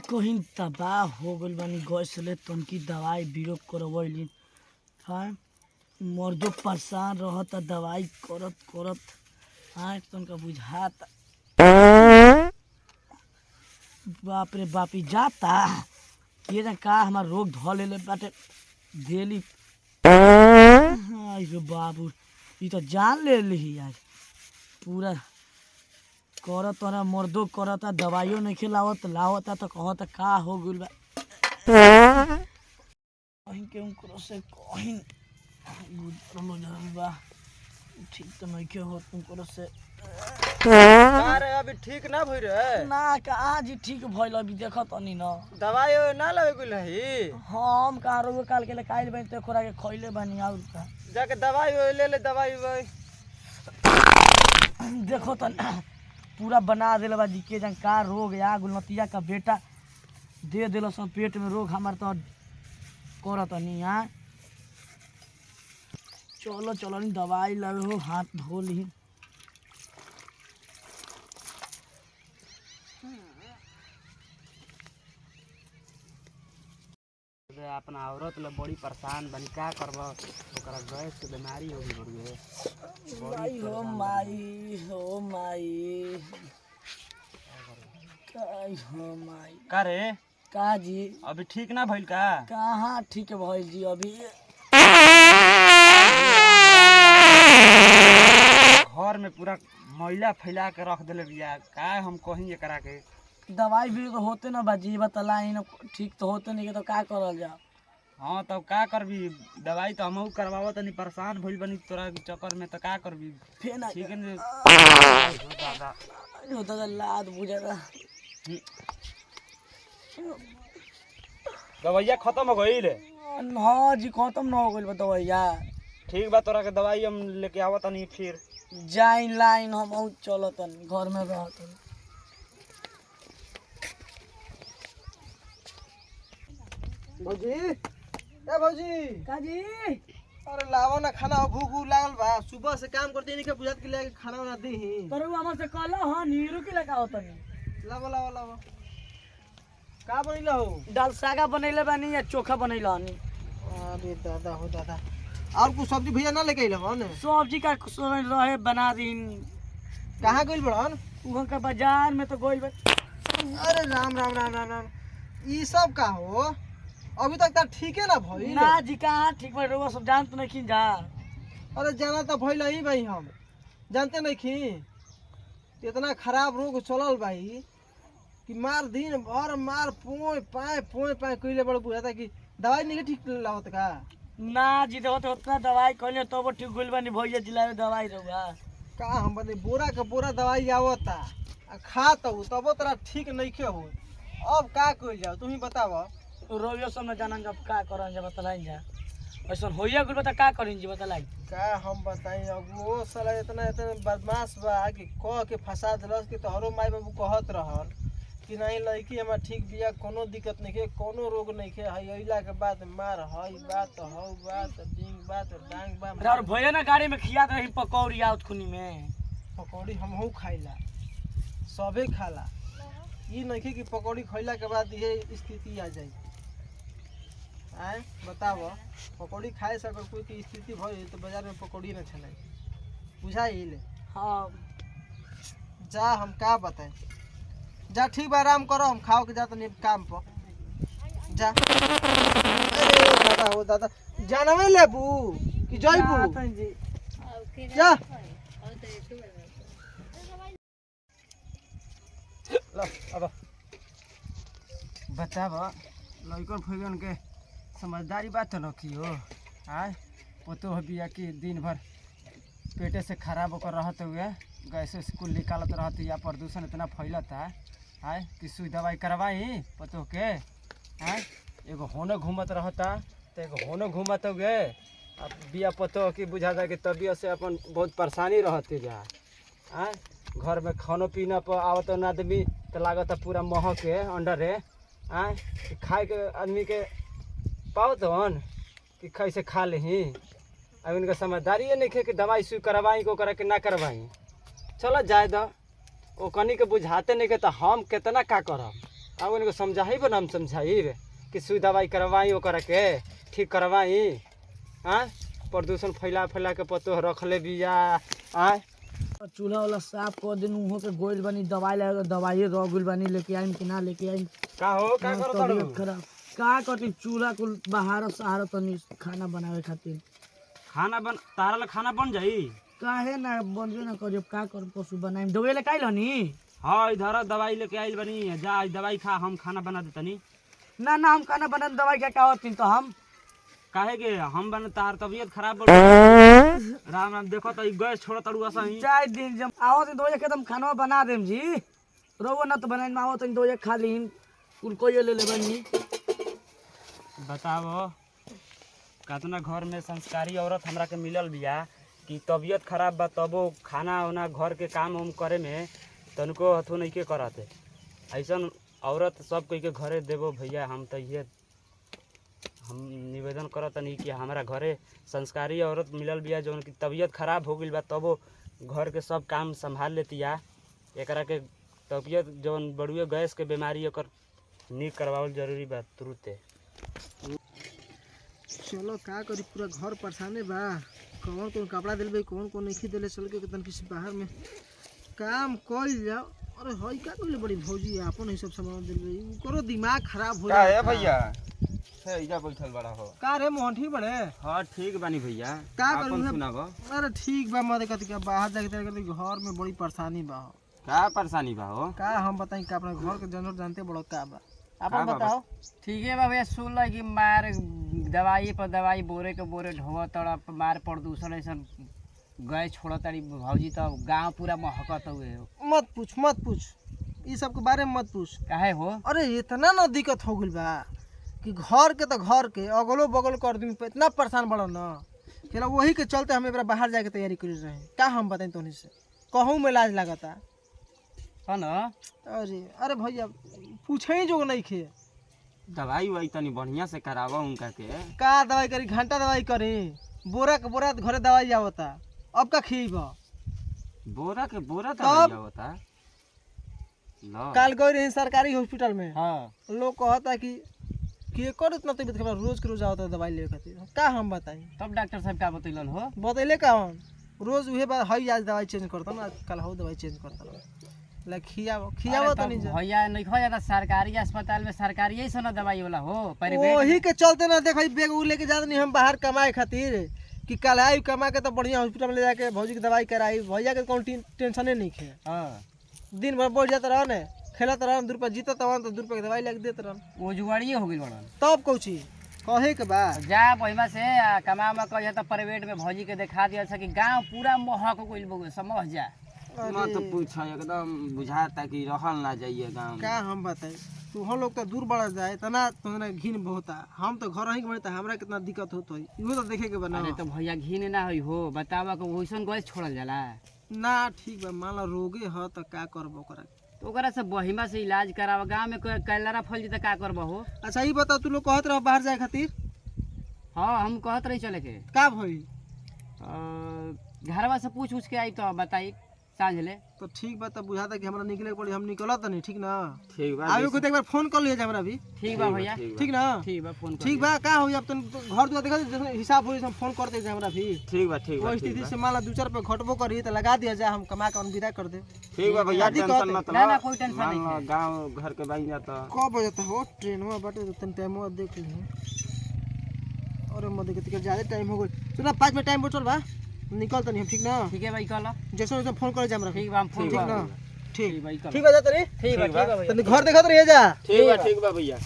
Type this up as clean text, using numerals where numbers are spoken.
कहीं तबाह हो गइल बानी गैस ले तनकी दवाई बीरो करवैली। हाँ मर्दो परेशान रहता दवाई करत करत। हाँ तनका बुझाता बाप रे बाप जाता ये ना का हमार रोग ध लेले बाटे डेली। हाँ रे बाबू ये तो जान ले ली यार पूरा करत तोरा मर्दो करता दवाइयों नहीं खिलावत लावता तो कहता का हो गइल बा कहीं के उनको से कहीं गुजरलो जरूर बा ठीक तो नहीं के हो तुमको से अरे अभी ठीक ना भई रे ना कहाँ जी ठीक भइल अभी देखत तनी न दवाई ना लेवे गुल है हम कहाँ रोग काल के ले काइल बन ते खोरा के खइले बानी और का जाके दवाई ले ले दवाई देखो तन पूरा बना देले बा जी के जन का रोग या गुलनतिया का बेटा दे देलो सब पेट में रोग हमार तो करत नहीं यहाँ चलो चलो नहीं दवाई लगे हो हाथ धो ली अपना औरत ला बड़ी परेशान बनी का करब ओकरा गैस के बीमारी हो गई बड़ी माई हो माई हो माई काई हो माई का रे का जी अभी ठीक ना भइल का कहाँ ठीक भइल जी अभी घर में पूरा मैला फैला के रख देले बिया का हम कहीं एकरा के दवाई भी तो होते ना बाजी बतलाई ना ठीक तो होते नहीं के तो का करल जा। हाँ तब का करबी दवाई तो हमहू करवावो तनी परेशान भइल बनी तोरा चक्कर में तो का करबी फिर ना ठीक है ने दादा अरे दादा लाद बुझा दवाइया खत्म हो गई हाँ जी खत्म ना हो गइल बा दवाइया ठीक बा तोरा के दवाई हम लेके आवत तनी फिर जाइन लाइन हम चलतन घर में रहतन भौजी ए भौजी का जी अरे लावा ना खाना भूख लागल बा सुबह से काम करते नहीं के बुझात के लेके खाना बना दी तोरे हमर से कहला हां नीरू के लगा होतन लावा लावा लावा का बनिला हो दाल सागा बनैले बानी या चोखा बनैला हनी अरे दादा हो दादा और कुछ सब्जी भैया ना लेके आइल हन सब्जी का रहे बना दिन कहां गइल बड़न उहाँ का बाजार में तो गइल बा। अरे राम राम राम राम राम ई सब का हो अभी तक त ठीक है ना भइल ना जी कहाँ ठीक बा रोवा सब जान तो नहीं जा अरे जाना तो भइल ही भाई हम जानते नहीं खी इतना खराब रोग चलल भाई कि मार दिन भर मार पोए पाए कइले बड़ बुझाता कि दवाई नहीं ठीक लागत का ना जी तो उतना दवाई कहले तो वो ठीक गइल बानी भैया जिला में दवाई रहुआ का हम बने बोरा का बोरा दवाई आवता आ खाता हूँ तब तोरा ठीक नहीं के हो अब का कइल जाओ तुम ही बताव रोवियो सब न जानन जब का करन जब बतलाई जा ऐसा होइया गुल बता का करिन जी बतलाई का हम बताई अब वो साला इतना इतना बदमाश बा कि कह के फंसा देलस कि तोहरो माई बाबू कहत रहल कि नहीं लड़की हमार ठीक बिया कोनो दिक्कत नहीं के कोनो रोग नहीं के हई अइला के बाद मार हई बात हौ बात डिंग बात डांग बा और भैया ना गाड़ी में खिया रही पकौड़ी आउत खुनी में पकौड़ी हमहू खाइला सबे खाला ई नहीं कि पकौड़ी खइला के बाद ये स्थिति आ जाई आए बताव पकौड़ी खाए से अगर कोई की स्थिति भई तो बाजार में पकौड़ी न चले बुझाइल हाँ जा हम का बताएं जा ठीक बा आराम करो हम खाओ के जा तनी काम पर जा अरे दादा हो दादा जानवे लेबू कि जइबू जी जा लो अब बताब लइकन फइगन के समझदारी बात तो न की हो आय पतो हो बिया कि दिन भर पेटे से खराब होकर रहते हुए गैस स्कूल निकालत रहते या प्रदूषण इतना फैलता आय कि सुई दवाई करवाई पतो के आय एगो होने घूमत रहता तो एगो होने घूमत हुए अब बिया पतो कि बुझाता कि तबियत से अपन बहुत परेशानी रहते जा आय घर में खानो पीना पर आवत न आदमी तो लागत पूरा महक के अंडर है आय खाए के आदमी के पाओ तो कि कैसे खा ली अब इनका समझदारी नहीं है कि दवाई सुई करवाई को करे कि ना करवाई चलो जाए दो ओ कनी के बुझाते नहीं के तो हम कितना का करब अब उनको समझाई बना हम समझाई कि सुई दवाई करवाई ओकरा के ठीक करवाई। हाँ प्रदूषण फैला फैला के पतो रख ले बिया। आय चूल्हा वाला साफ कर दिन उहो के गोइल बनी दवाई लगा दवाई रह गइल बनी लेके आइम कि ना लेके आइम। का हो का करो तारू तबीयत खराब का करती चूल्हा कुल बाहर सहारा तनी खाना बनावे खातिर खाना बन तारा ला खाना बन जाई। काहे ना बनबे ना करियो का कर पशु बनाइम दवाई ले काइल हनी। हाँ इधर दवाई लेके आइल बनी जा दवाई खा हम खाना बना देतनी। ना ना हम खाना बना दवाई क्या होती तो हम काहे के हम बन तार तबीयत खराब बोल राम राम देखो तो गैस छोड़ तड़ू असा ही 4 दिन जब आओ तो दो एकदम खाना बना देम जी रोवो ना तो बनाई आओ तो दो खा लीन कुल कोई ले ले बनी। बताओ कतना घर में संस्कारी औरत हमरा के मिलल बिया कि तबीयत खराब बा तबो खाना उना घर के काम उम करे में तनको हथो नहीं के करते। ऐसन औरत सब कोई के घरे देबो भैया। हम तो ये हम निवेदन करतनी कि हमारा घरे संस्कारी औरत मिलल बिया जौन की तबीयत खराब हो गइल बा तबो घर के सब काम संभाल लेतिया। एकरा के तबीयत जौन बड़ुए गैस के बीमारी ओकर नीक करवावल जरूरी बा तुरंते। चलो का करी पूरा घर परेशाने बा। कौन कौन कपड़ा दिल कौन कौन नहीं दिले चल के तन किसी बाहर में काम कइल जाओ। अरे हई का कइले बड़ी भौजी आपन ही सब सामान दिल करो दिमाग खराब हो का है जाता। भैया से इजा बैठल बड़ा हो। का रे मोहन ठीक बड़े हाँ ठीक बानी भैया का आपन करूं सुनाबो। अरे ठीक बा मत कति का बाहर जाके तेरे कति घर में बड़ी परेशानी बा। का परेशानी बा हो। का हम बताई का अपने घर के जनर जानते बड़ो का बा का अपन बा बताओ। ठीक है भैया सुन ला कि मार दवाई पर दवाई बोरे के बोरे ढोआ तड़ा मार प्रदूषण ऐसा गैस छोड़ तारी भौजी तो गांव पूरा महकत हुए। मत पूछ ई सब के बारे में मत पूछ। काहे हो। अरे इतना ना दिक्कत हो गइल बा कि घर के तो घर के अगलो बगल कर आदमी पे इतना परेशान बड़ो ना कि वही के चलते हम एक बाहर जाके तैयारी कर रहे हैं। का हम बताएं तोनी से कहूँ में लाज लगता है ना। अरे भैया पूछे ही जो नहीं खे दवाई वही तनी बढ़िया से करावा उनका के। का दवाई करी घंटा दवाई करी बोरा के बोरा घरे दवाई आवता अब का खीबा बोरा के बोरा दवाई होता। लो काल गई रही सरकारी हॉस्पिटल में। हाँ लोग कहता कि एकर इतना तबीयत खराब रोज के रोज आवता दवाई ले खातिर। का हम बताई तब डॉक्टर साहब का बतैलन हो। बतैले का हम रोज उहे बात हई आज दवाई चेंज करता ना कल हो दवाई चेंज करता ला खियावा तो नहीं भैया नहीं खो जाता सरकारी अस्पताल में सरकारी ही ना दवाई वाला हो प्राइवेट वही के चलते ना देखा बैग उग लेके जाते नहीं हम बाहर कमाए खातिर कि कल आई कमा के तो बढ़िया हॉस्पिटल में ले जाके भौजी की दवाई कराई भैया के कौन टेंशन नहीं खे। हाँ दिन भर बैठ जाता रह खेलत रह 2 रुपया जीतत रह तो 2 रुपया की दवाई लेके देते रह वो जुगाड़िए हो गई बड़ा। तब कौची कहे के बा जा पहिमा से कमा कह तो प्राइवेट में भौजी के दिखा दिया कि गांव पूरा महक गइल समझ जा। मत पूछ एकदम बुझाता कि रहल ना जाइए गांव का हम बताई तू हम लोग तो दूर बढ़ जाए इतना तुम्हारा घिन बहुत हम तो घर ही बढ़ता हमरा कितना दिक्कत होत है इहो तो देखे के बना। अरे तो भैया घिन ना होई हो बतावा कि वैसन गैस छोड़ल जाला ना ठीक बा मान ला रोगे ह तो का करबो ओकरा तो ओकरा से बहिमा से इलाज करावा गांव में कैलरा फल जी तो का करबो हो। अच्छा ई बता तू लोग कहत रह बाहर जाए खातिर। हाँ हम कहत रही चले के का भई घरवा से पूछ के आई तो बताई सांझ ले तो ठीक बा तब बुझाता कि हमरा निकले के पड़ी हम निकलत नहीं ठीक ना। ठीक बा आवे को एक बार फोन कर लिया हमरा भी ठीक बा भैया ठीक ना ठीक बा फोन ठीक बा का हो अब तुम घर दुआ देखा जैसे हिसाब हो फोन कर दे हमरा भी ठीक बा वो स्थिति से मान ला 2-4 रुपया घटबो करी तो लगा दिया जा हम कमा के विदा कर दे। ठीक बा भैया टेंशन मत ना लो। ना कोई टेंशन नहीं है। गांव घर के बाई जाता कब बजता हो ट्रेनवा बाटे तो तन टाइम देख ली। अरे मत के ज्यादा टाइम हो गई सुना 5 मिनट टाइम बचल बा निकल तनी हम ठीक ना। ठीक है भाई कल जैसे वैसे फोन कर जा हमरा ठीक बा हम फोन ठीक ना ठीक भाई ठीक बा जा तनी ठीक बा तनी घर देखत रहिए जा। ठीक बा भैया।